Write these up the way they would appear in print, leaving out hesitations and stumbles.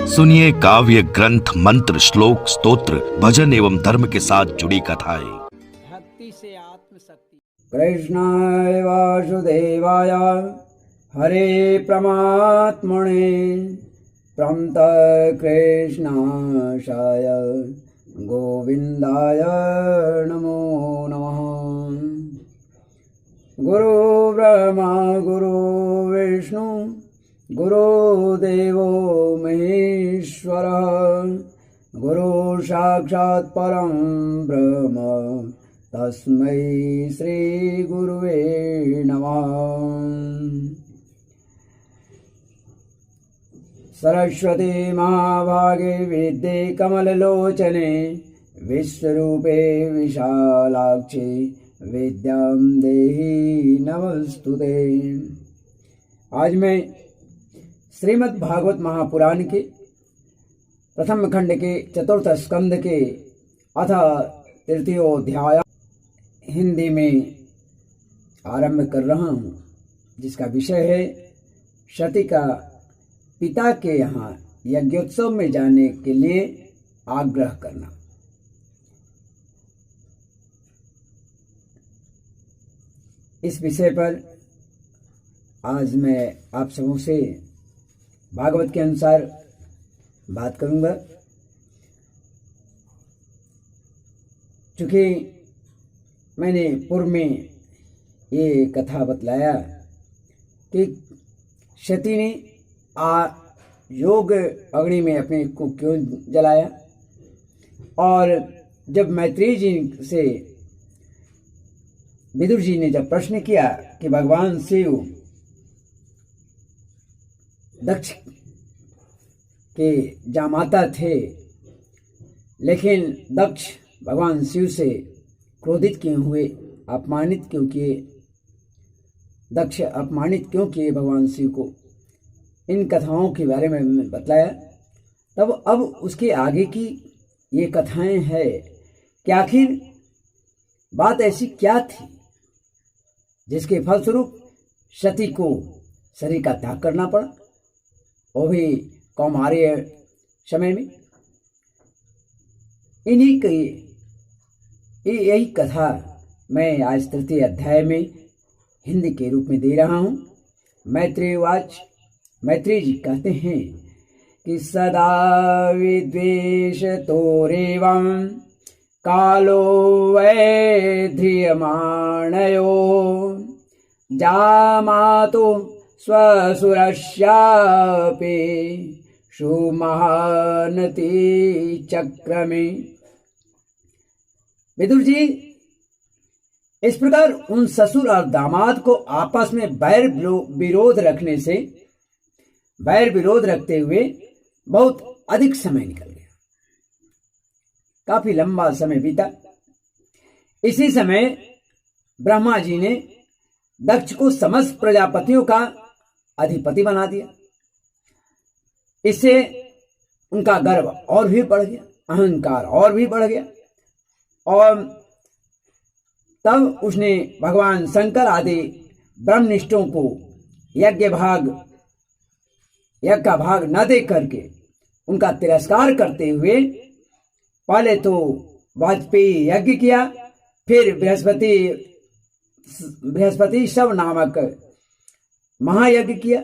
सुनिए काव्य ग्रंथ, मंत्र, श्लोक, स्तोत्र, भजन एवं धर्म के साथ जुड़ी कथाएं। भक्ति से आत्मशक्ति। कृष्णाय वासुदेवाय हरे परमात्मने प्रमत कृष्णाय गोविंदाय नमो नमः। गुरु ब्रह्मा गुरु विष्णु गुरुदेवो महेश्वरः गुरु साक्षात् परं ब्रह्म तस्मै श्री गुरुवे नमः। सरस्वती महाभागे विद्ये कमललोचने विश्वरूपे विशालाक्षी विद्यां देहि नमस्तुते। आज मैं श्रीमद् भागवत महापुराण के प्रथम खंड के चतुर्थ स्कंद के अथ तृतीयोध्याय हिंदी में आरंभ कर रहा हूँ, जिसका विषय है सती का पिता के यहाँ यज्ञोत्सव में जाने के लिए आग्रह करना। इस विषय पर आज मैं आप सबों से भागवत के अनुसार बात करूंगा। चूँकि मैंने पूर्व में ये कथा बतलाया कि सती ने योग अग्नि में अपने को क्यों जलाया, और जब मैत्रेय जी से विदुर जी ने जब प्रश्न किया कि भगवान शिव दक्ष के जामाता थे, लेकिन दक्ष भगवान शिव से क्रोधित क्यों हुए, अपमानित क्यों किए, दक्ष अपमानित क्यों किए भगवान शिव को, इन कथाओं के बारे में मैंने बतलाया। तब अब उसके आगे की ये कथाएं हैं कि आखिर बात ऐसी क्या थी जिसके फलस्वरूप सती को शरीर का त्याग करना पड़ा, वो भी कौमार्य समय में। इन्हीं की यही कथा मैं आज तृतीय अध्याय में हिंदी के रूप में दे रहा हूँ। मैत्रेयवाच, मैत्रेय जी कहते हैं कि सदा विद्वेष तोरेवं कालो वै ध्रियमाणयो जामातु स्वसुरस्यापि सुमहानति चक्रमे। विदुर जी, इस प्रकार उन ससुर और दामाद को आपस में बैर विरोध रखने से, बैर विरोध रखते हुए बहुत अधिक समय निकल गया, काफी लंबा समय बीता। इसी समय ब्रह्मा जी ने दक्ष को समस्त प्रजापतियों का अधिपति बना दिया। इससे उनका गर्व और भी बढ़ गया, अहंकार और भी बढ़ गया, और तब उसने भगवान शंकर आदि ब्रह्मनिष्ठों को यज्ञ का भाग न दे करके उनका तिरस्कार करते हुए पहले तो वाजपेयी यज्ञ किया, फिर बृहस्पति शव नामक महायज्ञ किया,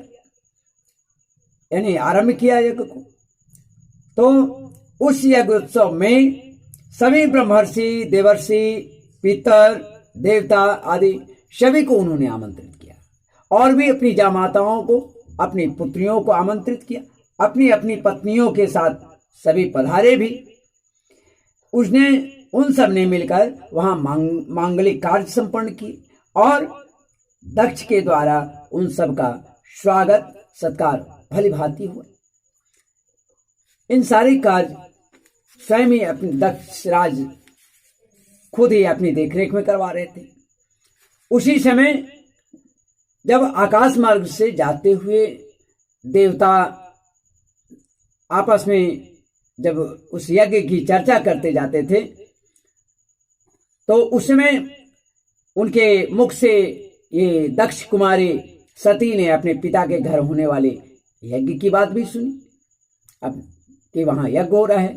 यानी आरंभ किया यज्ञ को। तो उस यज्ञ उत्सव में सभी ब्रह्मर्षि, देवर्षि, पितर, देवता आदि सभी को उन्होंने आमंत्रित किया, और भी अपनी जामाताओं को, अपनी पुत्रियों को आमंत्रित किया, अपनी अपनी पत्नियों के साथ सभी पधारे भी। उसने उन सब ने मिलकर वहां मांगलिक कार्य संपन्न किए, और दक्ष के द्वारा उन सब का स्वागत सत्कार भली भांति हुआ। इन सारे कार्य स्वयं ही अपने दक्ष राज खुद ही अपनी देखरेख में करवा रहे थे। उसी समय जब आकाश मार्ग से जाते हुए देवता आपस में जब उस यज्ञ की चर्चा करते जाते थे, तो उस समय उनके मुख से ये दक्ष कुमारी सती ने अपने पिता के घर होने वाले यज्ञ की बात भी सुनी, अब कि वहां यज्ञ हो रहा है।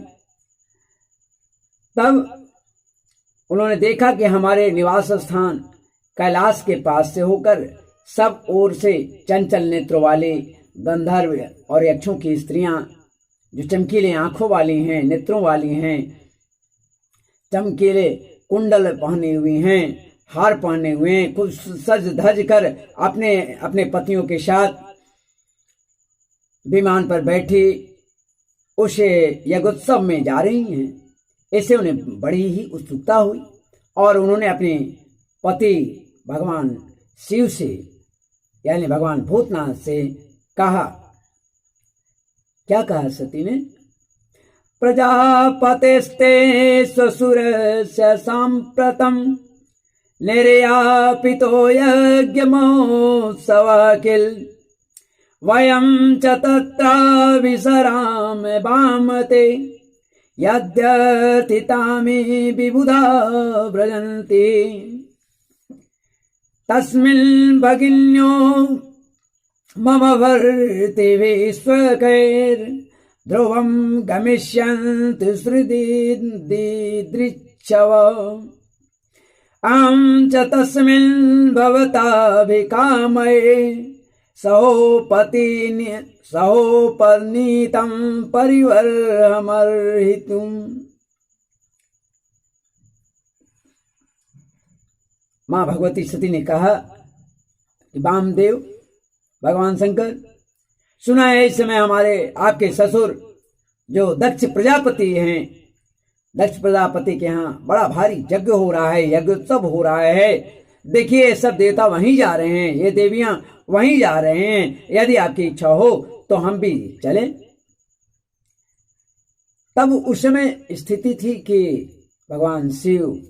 तब उन्होंने देखा कि हमारे निवास स्थान कैलाश के पास से होकर सब ओर से चंचल नेत्रों वाले गंधर्व और यक्षों की स्त्रियां जो चमकीले आंखों वाली हैं, नेत्रों वाली हैं, चमकीले कुंडल पहने हुए हैं, हार पहने हुए हैं, कुछ सज धज कर अपने अपने पतियों के साथ विमान पर बैठी उस यज्ञोत्सव में जा रही हैं। इससे उन्हें बड़ी ही उत्सुकता हुई और उन्होंने अपने पति भगवान शिव से यानी भगवान भूतनाथ से कहा। क्या कहा सती ने? प्रजापतेस्ते ससुरस्य सांप्रतम निर्यापितो यज्ञमोत्सवः किल वयं च तत्र विसराम वामते यद्यतितामि विबुधा व्रजन्ति तस्मिन् भगिन्यो मम वर्ति विश्वकैर् ध्रुवं गमिष्यन्ति श्रुतिदृच्छव अहं च तस्मिन् भवताभिकामये सहोपनीतं परिवर्हमर्हितुम्। मां भगवती सती ने कहा कि वामदेव भगवान शंकर, सुना है इस समय हमारे आपके ससुर जो दक्ष प्रजापति हैं, दक्ष प्रजापति के यहाँ बड़ा भारी यज्ञ हो रहा है, यज्ञोत्सव हो रहा है। देखिए सब देवता वहीं जा रहे हैं, ये देवियां वहीं जा रहे हैं। यदि आपकी इच्छा हो तो हम भी चलें। तब उस समय स्थिति थी कि भगवान शिव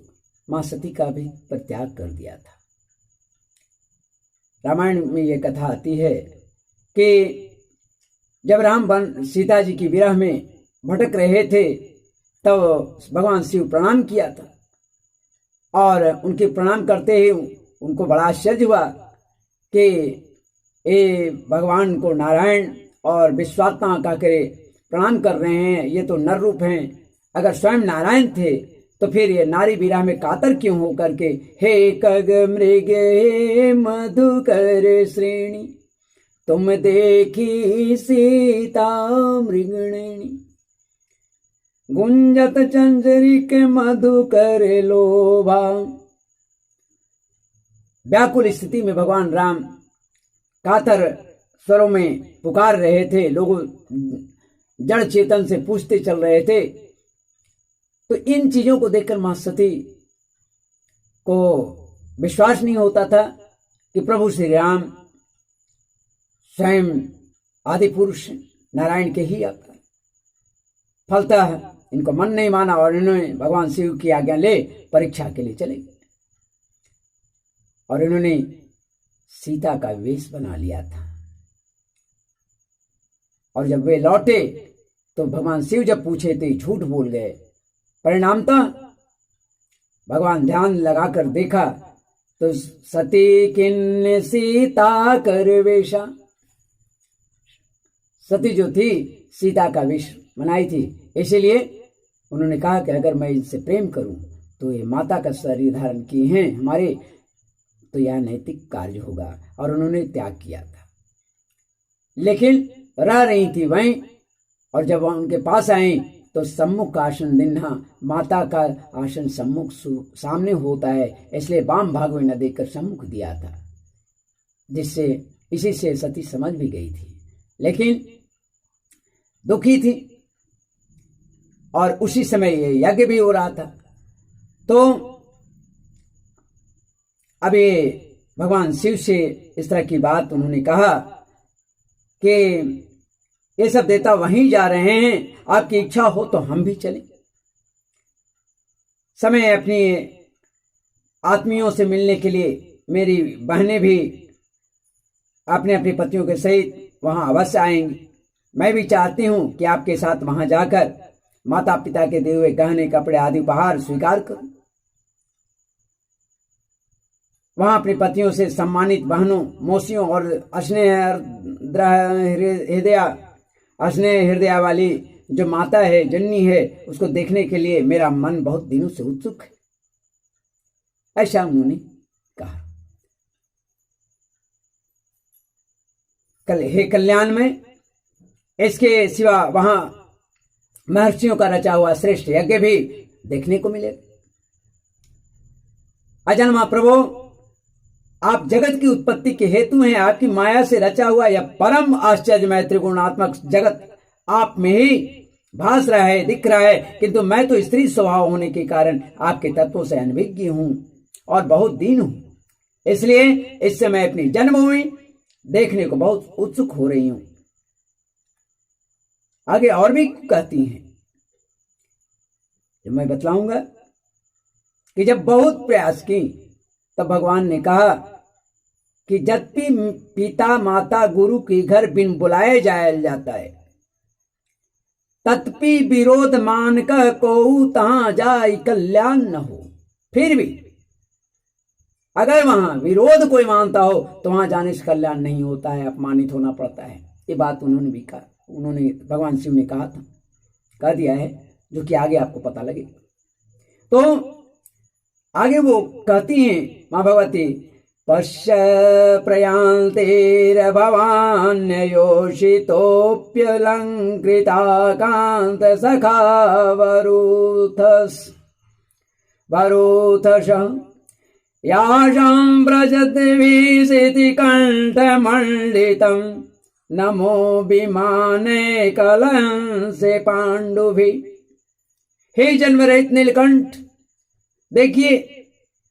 मां सती का भी परित्याग कर दिया था। रामायण में यह कथा आती है कि जब राम सीता जी की विरह में भटक रहे थे तब भगवान शिव प्रणाम किया था और उनके प्रणाम करते ही उनको बड़ा आश्चर्य हुआ कि ये भगवान को नारायण और विश्वात्मा का करे प्रणाम कर रहे हैं, ये तो नर रूप हैं। अगर स्वयं नारायण थे तो फिर ये नारी विरह में कातर क्यों हो करके हे कग मृग हे मधुकर श्रेणी तुम देखी सीता मृगणेणी गुंजत चंचरिक मधुकर लोभा। व्याकुल स्थिति में भगवान राम कातर स्वरों में पुकार रहे थे। लोग जड़ चेतन से पूछते चल रहे थे। तो इन चीजों को देखकर मां सती को विश्वास नहीं होता था कि प्रभु श्री राम स्वयं आदि पुरुष नारायण के ही अवतार। फलतः इनको मन नहीं माना और इन्होंने भगवान शिव की आज्ञा ले परीक्षा के लिए चले गए और इन्होंने सीता का वेश बना लिया था। और जब वे लौटे तो भगवान शिव जब पूछे तो झूठ बोल गए। परिणामतः भगवान ध्यान लगाकर देखा तो सती किन्ने सीता कर वेशा, सती जो थी सीता का वेश बनाई थी। इसीलिए उन्होंने कहा कि अगर मैं इनसे प्रेम करूं तो ये माता का शरीर धारण किए हैं हमारे, तो यह नैतिक कार्य होगा। और उन्होंने त्याग किया था, लेकिन रह रही थी वहीं। और जब उनके पास आई तो सम्मुख आसन दिन्हा, माता का आसन सम्मुख सामने होता है, इसलिए वाम भाग में न देखकर सम्मुख दिया था, जिससे इसी से सती समझ भी गई थी, लेकिन दुखी थी। और उसी समय ये यज्ञ भी हो रहा था। तो अब ये भगवान शिव से इस तरह की बात उन्होंने कहा कि ये सब देवता वहीं जा रहे हैं, आपकी इच्छा हो तो हम भी चलें। समय अपनी आत्मियों से मिलने के लिए मेरी बहनें भी अपने अपने पतियों के सहित वहां अवश्य आएंगी। मैं भी चाहती हूं कि आपके साथ वहां जाकर माता पिता के दिए हुए गहने कपड़े आदि उपहार स्वीकार करूं। वहां अपने पतियों से सम्मानित बहनों, मौसियों और स्नेह हृदया स्नेह हृदय वाली जो माता है, जननी है, उसको देखने के लिए मेरा मन बहुत दिनों से उत्सुक है, ऐसा उन्होंने कहा। हे कल्याण में इसके सिवा वहां महर्षियों का रचा हुआ श्रेष्ठ यज्ञ भी देखने को मिलेगा। अजन्मा प्रभु, आप जगत की उत्पत्ति के हेतु हैं। आपकी माया से रचा हुआ यह परम आश्चर्यमय त्रिगुणात्मक जगत आप में ही भास रहा है, दिख रहा है, किंतु मैं तो स्त्री स्वभाव होने के कारण आपके तत्वों से अनभिज्ञ हूं और बहुत दीन हूं। इसलिए इस समय अपनी जन्मभूमि देखने को बहुत उत्सुक हो रही हूं। आगे और भी कहती हैं, जब मैं बतलाऊंगा कि जब बहुत प्रयास की तब भगवान ने कहा कि यद्यपि पिता माता गुरु के घर बिन बुलाए जाया जाता है, तत्पि विरोध मान कर को तहां जाय कल्याण न हो। फिर भी अगर वहां विरोध कोई मानता हो तो वहां जाने से कल्याण नहीं होता है, अपमानित होना पड़ता है। ये बात उन्होंने भी कहा, उन्होंने भगवान शिव ने कहा था, कह दिया है, जो कि आगे आपको पता लगेगा। तो आगे वो कहती हैं मां भगवती, पश्य प्रयांतेर भवान्योषितोऽप्यलङ्कृताकान्त सखा वरूथश याशां व्रजद्भिषिति कण्ठमण्डितं नमो विमाने कलंसे पांडुभि। हे जन्म रहित नीलकंठ, देखिए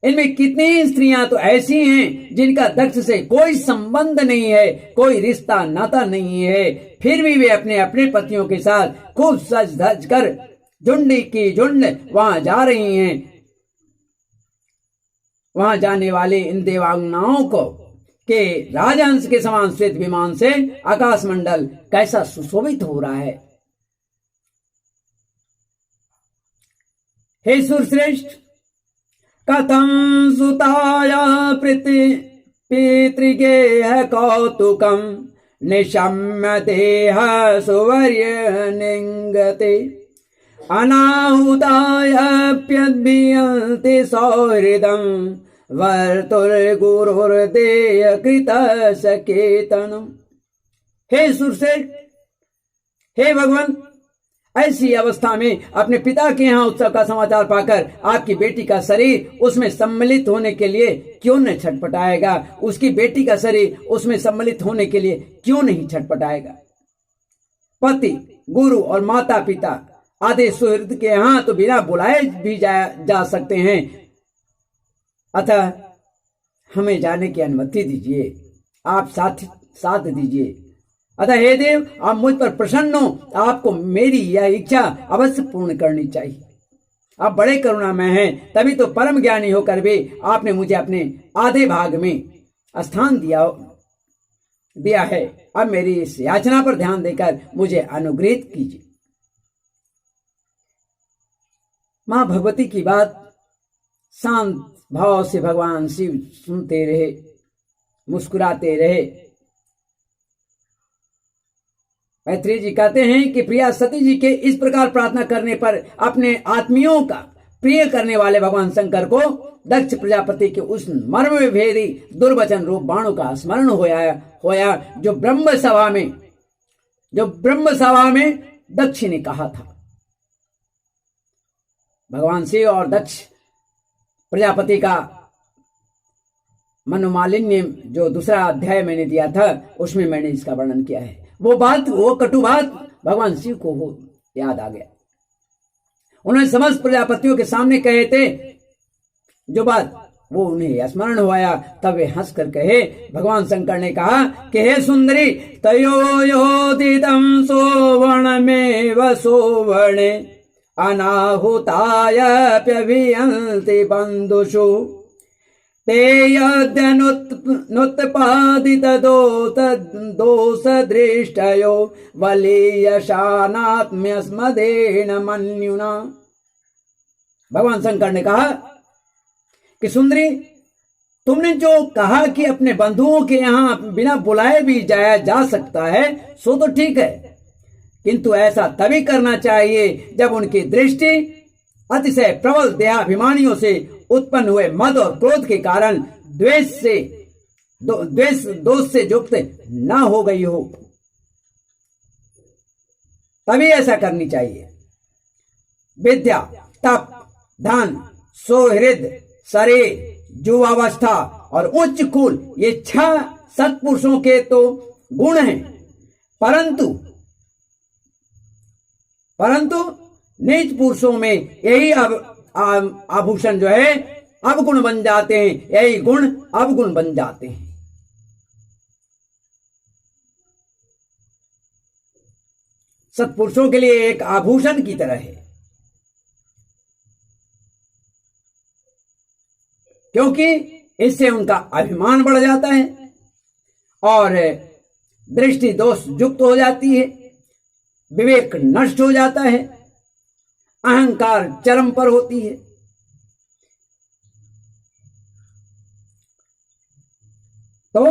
इनमें कितनी स्त्रियां तो ऐसी हैं जिनका दक्ष से कोई संबंध नहीं है, कोई रिश्ता नाता नहीं है, फिर भी वे अपने अपने पतियों के साथ खूब सज धज कर झुंड की झुंड वहां जा रही हैं। वहां जाने वाले इन देवांगनाओं को के राजहंस के समान श्वेत विमान से आकाश मंडल कैसा सुशोभित हो रहा है। हे सुरश्रेष्ठ, कथं सुताया पितृगेह कौतुकं निशम्य देह सुवर्य निंगते अनाहुतायप्यद्भियन्ति सौहृदं वर्तुर्गुरुर्देय कृत सकेतनम्। हे सुरश्रेष्ठ, हे भगवान, ऐसी अवस्था में अपने पिता के यहाँ उत्सव का समाचार पाकर आपकी बेटी का शरीर उसमें सम्मिलित होने के लिए क्यों न छटपटाएगा, उसकी बेटी का शरीर उसमें सम्मिलित होने के लिए क्यों नहीं छटपटाएगा। पति, गुरु और माता पिता आदि सुहृद के यहाँ तो बिना बुलाए भी जा सकते हैं, अतः हमें जाने की अनुमति दीजिए, आप साथ दीजिए। अतः हे देव, आप मुझ पर प्रसन्न हो, आपको मेरी यह इच्छा अवश्य पूर्ण करनी चाहिए। आप बड़े करुणामय हैं, तभी तो परम ज्ञानी होकर भी आपने मुझे अपने आधे भाग में स्थान दिया है। अब मेरी इस याचना पर ध्यान देकर मुझे अनुग्रहित कीजिए। मां भगवती की बात शांत भाव से भगवान शिव सुनते रहे, मुस्कुराते रहे। मैत्री जी कहते हैं कि प्रिया सती जी के इस प्रकार प्रार्थना करने पर अपने आत्मियों का प्रिय करने वाले भगवान शंकर को दक्ष प्रजापति के उस मर्म भेदी दुर्वचन रूप बाणों का स्मरण होया जो ब्रह्म सभा में दक्ष ने कहा था। भगवान शिव और दक्ष प्रजापति का मनोमालिन्य जो दूसरा अध्याय मैंने दिया था उसमें मैंने इसका वर्णन किया है। वो कटु बात भगवान शिव को याद आ गया। उन्होंने समस्त प्रजापतियों के सामने कहे थे जो बात, वो उन्हें स्मरण हुआ। तब वे हंस कर कहे, भगवान शंकर ने कहा कि हे सुंदरी, तयोदितं सोवर्ण में वसोवणे अनाहुतायप्यभियन्ति बन्धुषु ते यद्यनुत्पादित दोष दृष्टयो बलीयशानात्म्यस्मदेन मन्युना। भगवान शंकर ने कहा कि सुंदरी, तुमने जो कहा कि अपने बंधुओं के यहाँ बिना बुलाए भी जाया जा सकता है, सो तो ठीक है, किंतु ऐसा तभी करना चाहिए जब उनकी दृष्टि अतिशय प्रबल देहाभिमानियों से उत्पन्न हुए मद और क्रोध के कारण दोष से युक्त न हो गई हो, तभी ऐसा करनी चाहिए। विद्या, तप, धन, सुहृद, शरीर, युवावस्था और उच्च कुल, ये 6 सत्पुरुषों के तो गुण हैं, परंतु नीच पुरुषों में यही आभूषण जो है अवगुण बन जाते हैं, यही गुण अवगुण बन जाते हैं। सत्पुरुषों के लिए एक आभूषण की तरह है, क्योंकि इससे उनका अभिमान बढ़ जाता है और दृष्टि दोष युक्त हो जाती है, विवेक नष्ट हो जाता है, अहंकार चरम पर होती है। तो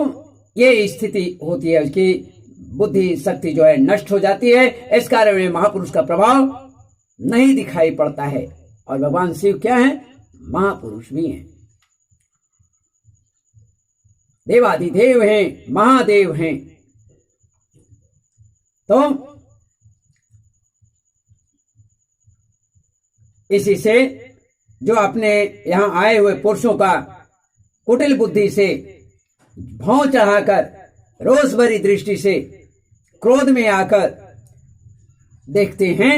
ये स्थिति होती है कि बुद्धि शक्ति जो है नष्ट हो जाती है। इस कारण में महापुरुष का प्रभाव नहीं दिखाई पड़ता है। और भगवान शिव क्या है? महापुरुष भी हैं, देवाधिदेव हैं, महादेव हैं। तो इसी से जो अपने यहां आए हुए पुरुषों का कुटिल बुद्धि से भाव चढ़ाकर रोष भरी दृष्टि से क्रोध में आकर देखते हैं,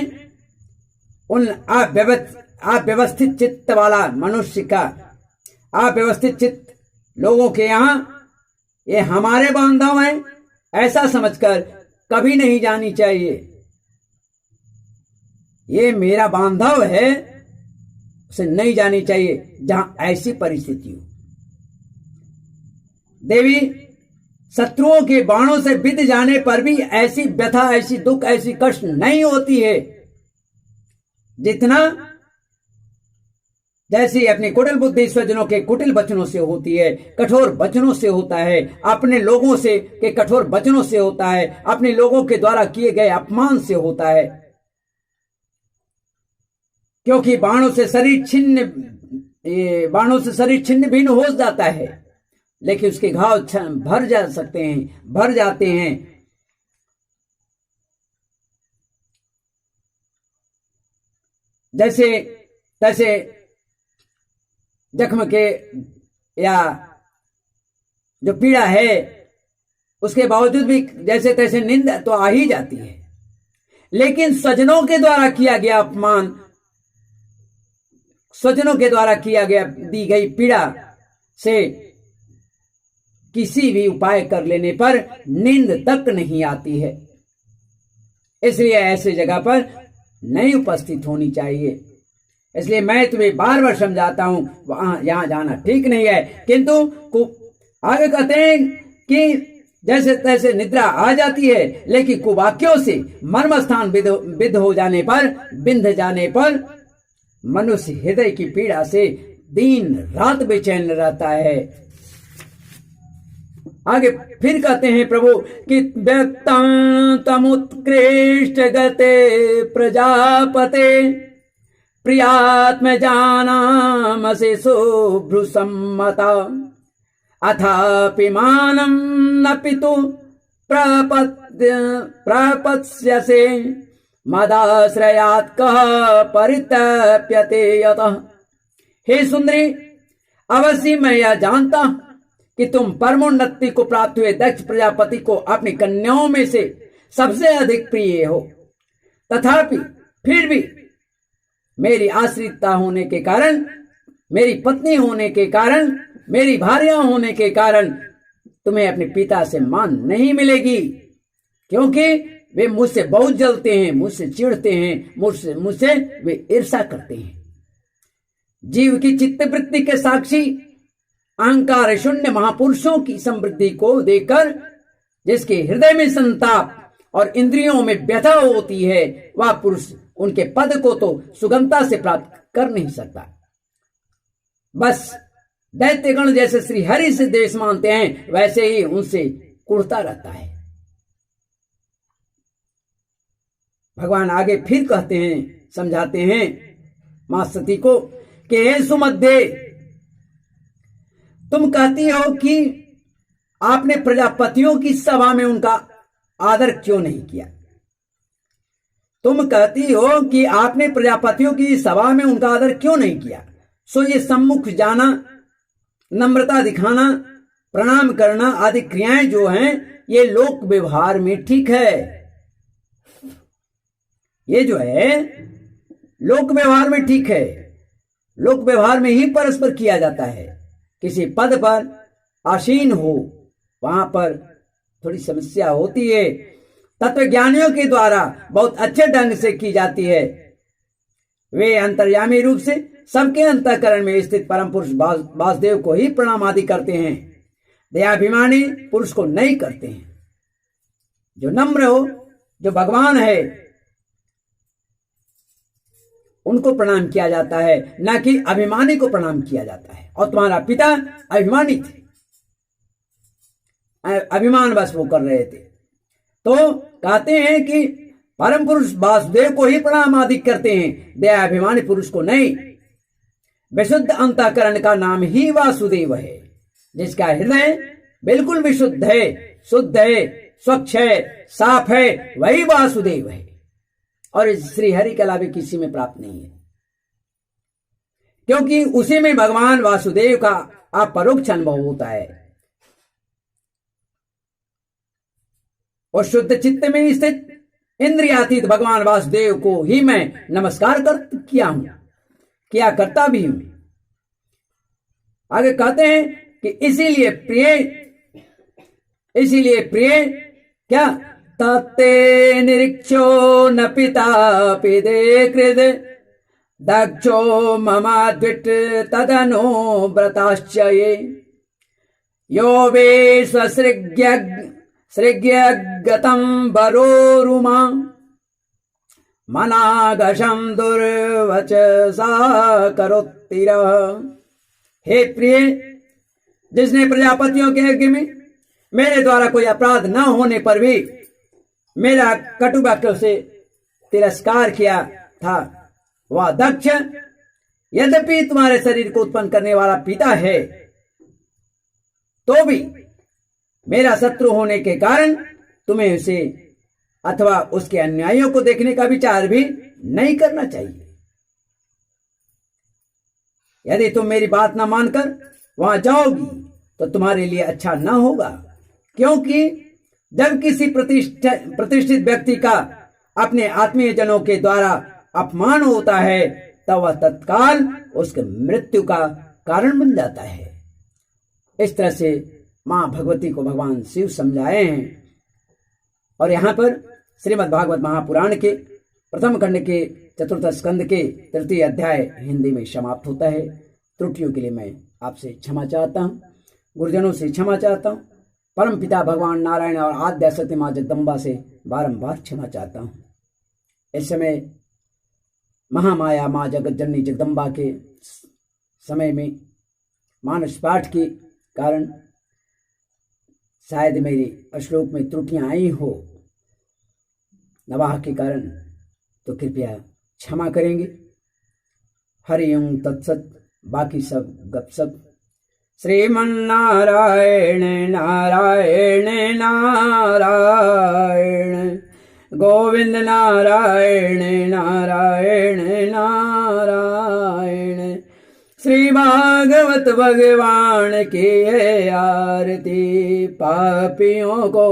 उन अव्यवस्थित चित्त वाला मनुष्य का, अव्यवस्थित चित्त लोगों के यहां ये हमारे बांधव हैं ऐसा समझकर कभी नहीं जानी चाहिए। ये मेरा बांधव है उसे नहीं जानी चाहिए जहां ऐसी परिस्थिति हो। देवी शत्रुओं के बाणों से बिध जाने पर भी ऐसी व्यथा, ऐसी दुख, ऐसी कष्ट नहीं होती है जितना जैसी अपनी कुटिल बुद्धि स्वजनों के कुटिल वचनों से होती है, कठोर वचनों से होता है, अपने लोगों से के कठोर वचनों से होता है, अपने लोगों के द्वारा किए गए अपमान से होता है। क्योंकि बाणों से शरीर छिन्न भिन्न हो जाता है, लेकिन उसके घाव भर जाते हैं। जैसे तैसे जख्म के या जो पीड़ा है उसके बावजूद भी जैसे तैसे निंद तो आ ही जाती है, लेकिन स्वजनों के द्वारा किया गया अपमान, स्वजनों के द्वारा दी गई पीड़ा से किसी भी उपाय कर लेने पर नींद तक नहीं आती है। इसलिए ऐसे जगह पर नहीं उपस्थित होनी चाहिए। इसलिए मैं तुम्हें बार बार समझाता हूं, वहां यहां जाना ठीक नहीं है। किंतु आगे कहते हैं कि जैसे तैसे निद्रा आ जाती है, लेकिन कुवाक्यों से मर्म स्थान बिंध जाने पर मनुष्य हृदय की पीड़ा से दिन रात बेचैन रहता है। आगे फिर कहते हैं प्रभु कि व्यक्तान्तमुत्कृष्ट गते प्रजापते प्रियात्म जानामसि शुभ्रु सम्मता अथापि मानं न पितु प्रपत्स्यसे मदाश्रयात् कः परितप्यते यतः। हे सुंदरी, अवश्य मैं यह जानता कि तुम परमोन्नति को प्राप्त हुए दक्ष प्रजापति को अपनी कन्याओं में से सबसे अधिक प्रिय हो, तथापि फिर भी मेरी आश्रितता होने के कारण, मेरी पत्नी होने के कारण, मेरी भार्या होने के कारण तुम्हें अपने पिता से मान नहीं मिलेगी, क्योंकि वे मुझसे बहुत जलते हैं, मुझसे चिढ़ते हैं, मुझसे वे ईर्षा करते हैं। जीव की चित्तवृत्ति के साक्षी अहंकार शून्य महापुरुषों की समृद्धि को देखकर जिसके हृदय में संताप और इंद्रियों में व्यथा होती है, वह पुरुष उनके पद को तो सुगमता से प्राप्त कर नहीं सकता। बस दैत्यगण जैसे श्री हरि से देश मानते हैं, वैसे ही उनसे कुढ़ता रहता है। भगवान आगे फिर कहते हैं, समझाते हैं मां सती को कि हे सुमध्य, तुम कहती हो कि आपने प्रजापतियों की सभा में उनका आदर क्यों नहीं किया। तुम कहती हो कि आपने प्रजापतियों की सभा में उनका आदर क्यों नहीं किया। सो ये सम्मुख जाना, नम्रता दिखाना, प्रणाम करना आदि क्रियाएं जो हैं ये लोक व्यवहार में ठीक है। ये जो है लोक व्यवहार में ठीक है। लोक व्यवहार में ही परस्पर किया जाता है। किसी पद पर आसीन हो वहां पर थोड़ी समस्या होती है, तत्वज्ञानियों के द्वारा बहुत अच्छे ढंग से की जाती है। वे अंतर्यामी रूप से सबके अंतःकरण में स्थित परम पुरुष वासुदेव को ही प्रणाम आदि करते हैं। दयाभिमानी पुरुष को नहीं करते हैं। जो नम्र हो, जो भगवान है, उनको प्रणाम किया जाता है, न कि अभिमानी को प्रणाम किया जाता है। और तुम्हारा पिता अभिमानी थे, अभिमान बस वो कर रहे थे। तो कहते हैं कि परम पुरुष वासुदेव को ही प्रणाम आदि करते हैं, दया अभिमानी पुरुष को नहीं। विशुद्ध अंतःकरण का नाम ही वासुदेव है। जिसका हृदय बिल्कुल विशुद्ध है, शुद्ध है, स्वच्छ है, साफ है, वही वासुदेव है। और इस श्री हरि के अलावा किसी में प्राप्त नहीं है, क्योंकि उसी में भगवान वासुदेव का अपरोक्ष अनुभव होता है। और शुद्ध चित्त में स्थित इंद्रियातीत भगवान वासुदेव को ही मैं नमस्कार किया करता भी हूं। आगे कहते हैं कि इसीलिए प्रिय क्या तत्ते निरीक्षो न पिता पिदे कृद दक्षो ममाद्विट तदनो व्रताश्च ये यो वे सृग्यगतं वरोरुमा मनागशं दुर्वचसा करोत्तिरः। हे प्रिय, जिसने प्रजापतियों के यज्ञ में मेरे द्वारा कोई अपराध न होने पर भी मेरा कटु वाक्यों से तिरस्कार किया था, वह दक्ष यद्यपि तुम्हारे शरीर को उत्पन्न करने वाला पिता है, तो भी मेरा शत्रु होने के कारण तुम्हें उसे अथवा उसके अन्यायियों को देखने का विचार भी नहीं करना चाहिए। यदि तुम मेरी बात ना मानकर वहां जाओगी तो तुम्हारे लिए अच्छा ना होगा, क्योंकि जब किसी प्रतिष्ठित व्यक्ति का अपने आत्मीय जनों के द्वारा अपमान होता है तब वह तत्काल उसके मृत्यु का कारण बन जाता है। इस तरह से मां भगवती को भगवान शिव समझाए हैं। और यहां पर श्रीमद् भागवत महापुराण के प्रथम खंड के चतुर्थ स्कंद के तृतीय अध्याय हिंदी में समाप्त होता है। त्रुटियों के लिए मैं आपसे क्षमा चाहता हूं, गुरुजनों से क्षमा चाहता हूं, परम पिता भगवान नारायण और आद्या सती मां जगदम्बा से बारंबार क्षमा चाहता हूं। इस समय महामाया मां जगत जननी जगदम्बा के समय में मानस पाठ के कारण शायद मेरी श्लोक में त्रुटियां आई हो नवाह के कारण, तो कृपया क्षमा करेंगे। हरि ओम तत्सत। बाकी सब गपसप। श्रीमन्नारायण नारायण नारायण गोविंद नारायण नारायण नारायण। श्री भागवत भगवान की आरती। पापियों को